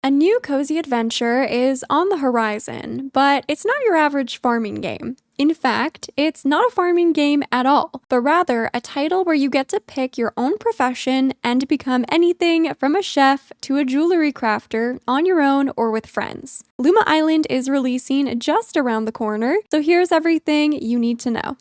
A new cozy adventure is on the horizon, but it's not your average farming game. In fact, it's not a farming game at all, but rather a title where you get to pick your own profession and become anything from a chef to a jewelry crafter on your own or with friends. Luma Island is releasing just around the corner, so here's everything you need to know.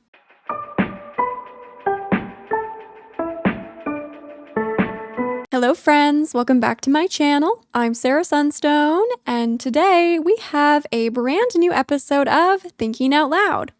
Hello friends, welcome back to my channel. I'm Sarah Sunstone, and today we have a brand new episode of Thinking Out Loud,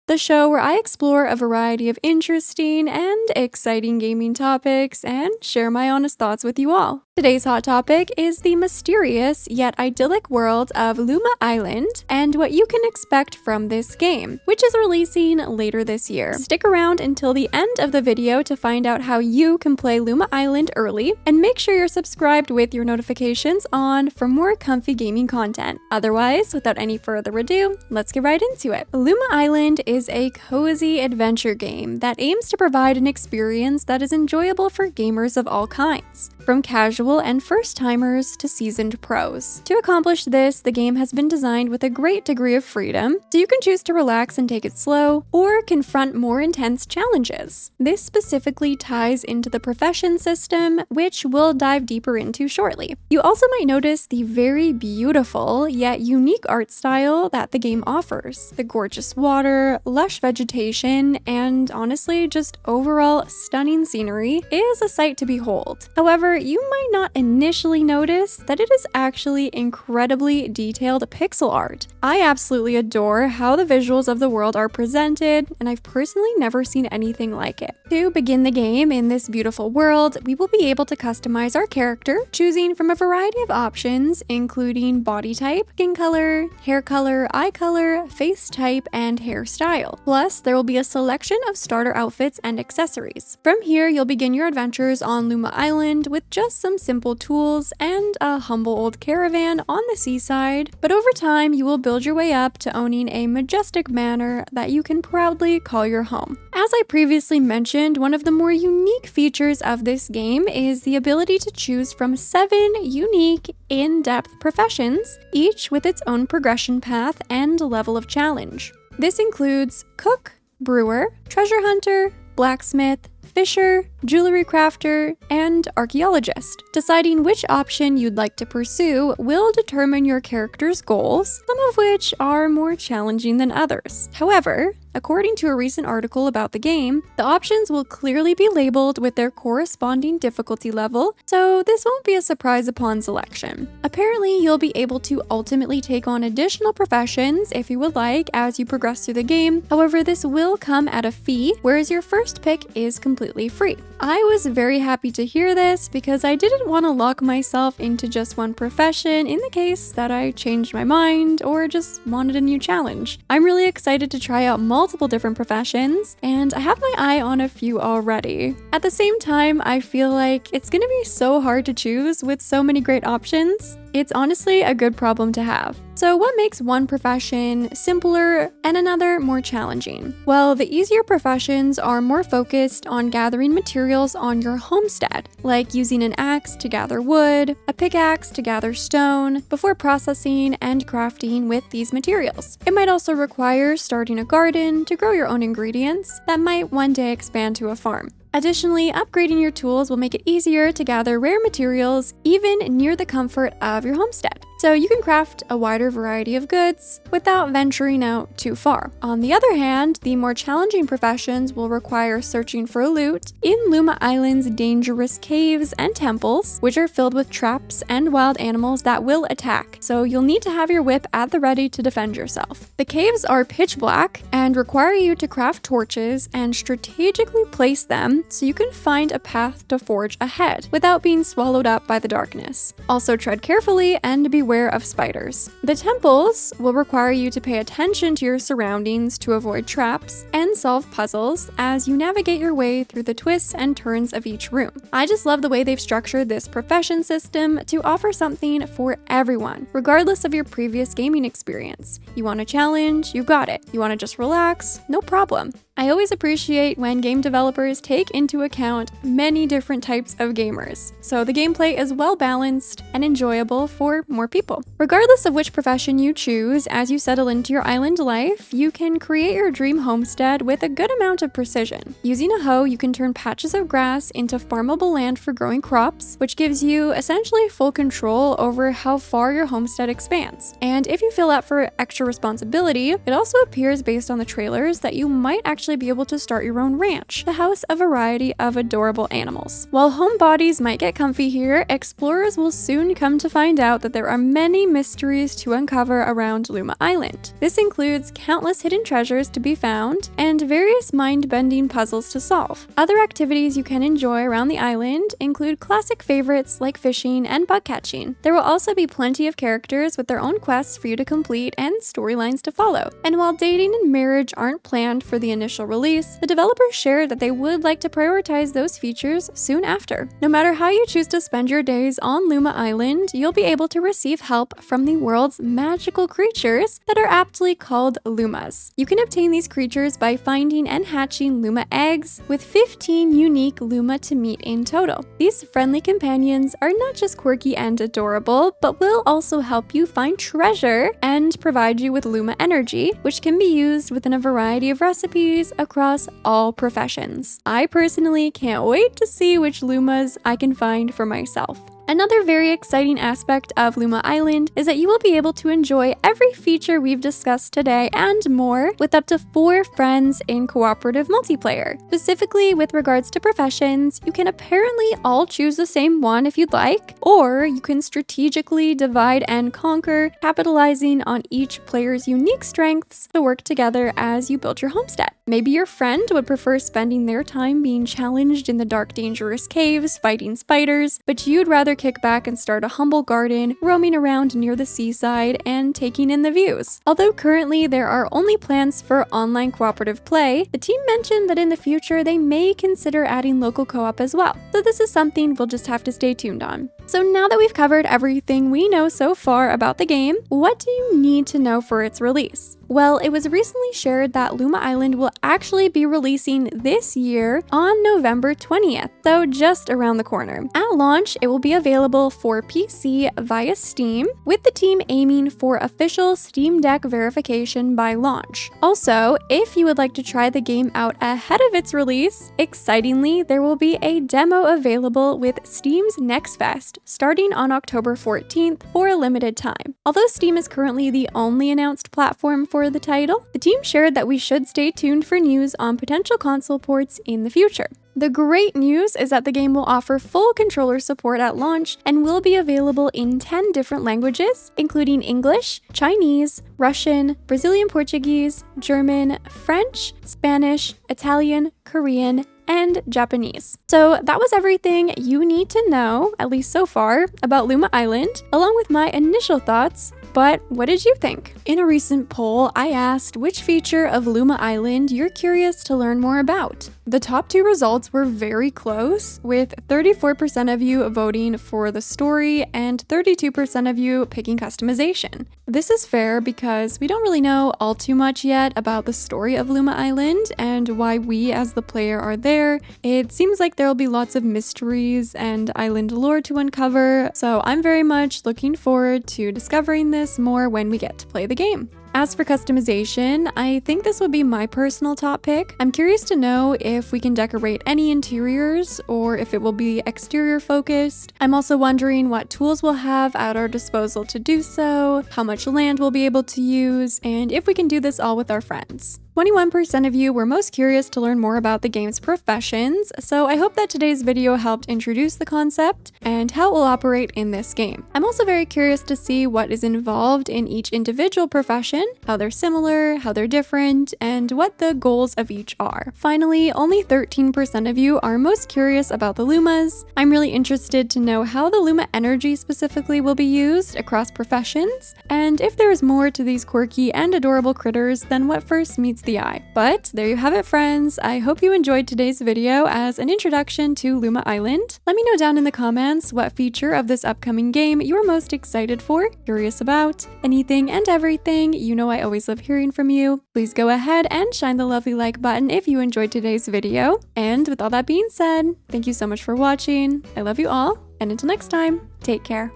the show where I explore a variety of interesting and exciting gaming topics and share my honest thoughts with you all. Today's hot topic is the mysterious yet idyllic world of Luma Island and what you can expect from this game, which is releasing later this year. Stick around until the end of the video to find out how you can play Luma Island early, and make sure you're subscribed with your notifications on for more comfy gaming content. Otherwise, without any further ado, let's get right into it. Luma Island is a cozy adventure game that aims to provide an experience that is enjoyable for gamers of all kinds, from casual and first-timers to seasoned pros. To accomplish this, the game has been designed with a great degree of freedom, so you can choose to relax and take it slow, or confront more intense challenges. This specifically ties into the profession system, which we'll dive deeper into shortly. You also might notice the very beautiful yet unique art style that the game offers. The gorgeous water, lush vegetation, and honestly, just overall stunning scenery is a sight to behold. However, you might not initially notice that it is actually incredibly detailed pixel art. I absolutely adore how the visuals of the world are presented, and I've personally never seen anything like it. To begin the game in this beautiful world, we will be able to customize our character, choosing from a variety of options, including body type, skin color, hair color, eye color, face type, and hairstyle. Plus, there will be a selection of starter outfits and accessories. From here, you'll begin your adventures on Luma Island with just some simple tools and a humble old caravan on the seaside, but over time you will build your way up to owning a majestic manor that you can proudly call your home. As I previously mentioned, one of the more unique features of this game is the ability to choose from 7 unique, in-depth professions, each with its own progression path and level of challenge. This includes cook, brewer, treasure hunter, blacksmith, fisher, jewelry crafter, and archaeologist. Deciding which option you'd like to pursue will determine your character's goals, some of which are more challenging than others. However, according to a recent article about the game, the options will clearly be labeled with their corresponding difficulty level, so this won't be a surprise upon selection. Apparently, you'll be able to ultimately take on additional professions if you would like as you progress through the game. However, this will come at a fee, whereas your first pick is completely free. I was very happy to hear this because I didn't want to lock myself into just one profession in the case that I changed my mind or just wanted a new challenge. I'm really excited to try out multiple different professions, and I have my eye on a few already. At the same time, I feel like it's gonna be so hard to choose with so many great options. It's honestly a good problem to have. So what makes one profession simpler and another more challenging? Well, the easier professions are more focused on gathering materials on your homestead, like using an axe to gather wood, a pickaxe to gather stone, before processing and crafting with these materials. It might also require starting a garden to grow your own ingredients that might one day expand to a farm. Additionally, upgrading your tools will make it easier to gather rare materials even near the comfort of your homestead, so you can craft a wider variety of goods without venturing out too far. On the other hand, the more challenging professions will require searching for loot in Luma Island's dangerous caves and temples, which are filled with traps and wild animals that will attack, so you'll need to have your whip at the ready to defend yourself. The caves are pitch black and require you to craft torches and strategically place them so you can find a path to forge ahead without being swallowed up by the darkness. Also, tread carefully and beware of spiders. The temples will require you to pay attention to your surroundings to avoid traps and solve puzzles as you navigate your way through the twists and turns of each room. I just love the way they've structured this profession system to offer something for everyone, regardless of your previous gaming experience. You want a challenge? You got it. You want to just relax? No problem. I always appreciate when game developers take into account many different types of gamers, so the gameplay is well balanced and enjoyable for more people. Regardless of which profession you choose, as you settle into your island life, you can create your dream homestead with a good amount of precision. Using a hoe, you can turn patches of grass into farmable land for growing crops, which gives you essentially full control over how far your homestead expands. And if you feel up for extra responsibility, it also appears based on the trailers that you might actually be able to start your own ranch to house a variety of adorable animals. While home bodies might get comfy here, explorers will soon come to find out that there are many mysteries to uncover around Luma Island. This includes countless hidden treasures to be found and various mind-bending puzzles to solve. Other activities you can enjoy around the island include classic favorites like fishing and bug catching. There will also be plenty of characters with their own quests for you to complete and storylines to follow. And while dating and marriage aren't planned for the initial release, the developers shared that they would like to prioritize those features soon after. No matter how you choose to spend your days on Luma Island, you'll be able to receive help from the world's magical creatures that are aptly called Lumas. You can obtain these creatures by finding and hatching Luma eggs, with 15 unique Luma to meet in total. These friendly companions are not just quirky and adorable, but will also help you find treasure and provide you with Luma energy, which can be used within a variety of recipes across all professions. I personally can't wait to see which Lumas I can find for myself. Another very exciting aspect of Luma Island is that you will be able to enjoy every feature we've discussed today and more with up to 4 friends in cooperative multiplayer. Specifically with regards to professions, you can apparently all choose the same one if you'd like, or you can strategically divide and conquer, capitalizing on each player's unique strengths to work together as you build your homestead. Maybe your friend would prefer spending their time being challenged in the dark, dangerous caves, fighting spiders, but you'd rather kick back and start a humble garden, roaming around near the seaside and taking in the views. Although currently there are only plans for online cooperative play, the team mentioned that in the future they may consider adding local co-op as well. So this is something we'll just have to stay tuned on. So now that we've covered everything we know so far about the game, what do you need to know for its release? Well, it was recently shared that Luma Island will actually be releasing this year on November 20th, so just around the corner. At launch, it will be available for PC via Steam, with the team aiming for official Steam Deck verification by launch. Also, if you would like to try the game out ahead of its release, excitingly, there will be a demo available with Steam's Next Fest starting on October 14th for a limited time. Although Steam is currently the only announced platform for the title, the team shared that we should stay tuned for news on potential console ports in the future. The great news is that the game will offer full controller support at launch and will be available in 10 different languages, including English, Chinese, Russian, Brazilian Portuguese, German, French, Spanish, Italian, Korean, and Japanese. So that was everything you need to know, at least so far, about Luma Island, along with my initial thoughts. But what did you think? In a recent poll, I asked which feature of Luma Island you're curious to learn more about. The top 2 results were very close, with 34% of you voting for the story and 32% of you picking customization. This is fair because we don't really know all too much yet about the story of Luma Island and why we as the player are there. It seems like there'll be lots of mysteries and island lore to uncover, so I'm very much looking forward to discovering this more when we get to play the game. As for customization, I think this would be my personal top pick. I'm curious to know if we can decorate any interiors or if it will be exterior focused. I'm also wondering what tools we'll have at our disposal to do so, how much land we'll be able to use, and if we can do this all with our friends. 21% of you were most curious to learn more about the game's professions, so I hope that today's video helped introduce the concept and how it will operate in this game. I'm also very curious to see what is involved in each individual profession, how they're similar, how they're different, and what the goals of each are. Finally, only 13% of you are most curious about the Lumas. I'm really interested to know how the Luma energy specifically will be used across professions, and if there is more to these quirky and adorable critters than what first meets meets the eye. But there you have it, friends. I hope you enjoyed today's video as an introduction to Luma Island. Let me know down in the comments what feature of this upcoming game you're most excited for, curious about, anything and everything. You know I always love hearing from you. Please go ahead and shine the lovely like button if you enjoyed today's video. And with all that being said, thank you so much for watching. I love you all, and until next time, take care.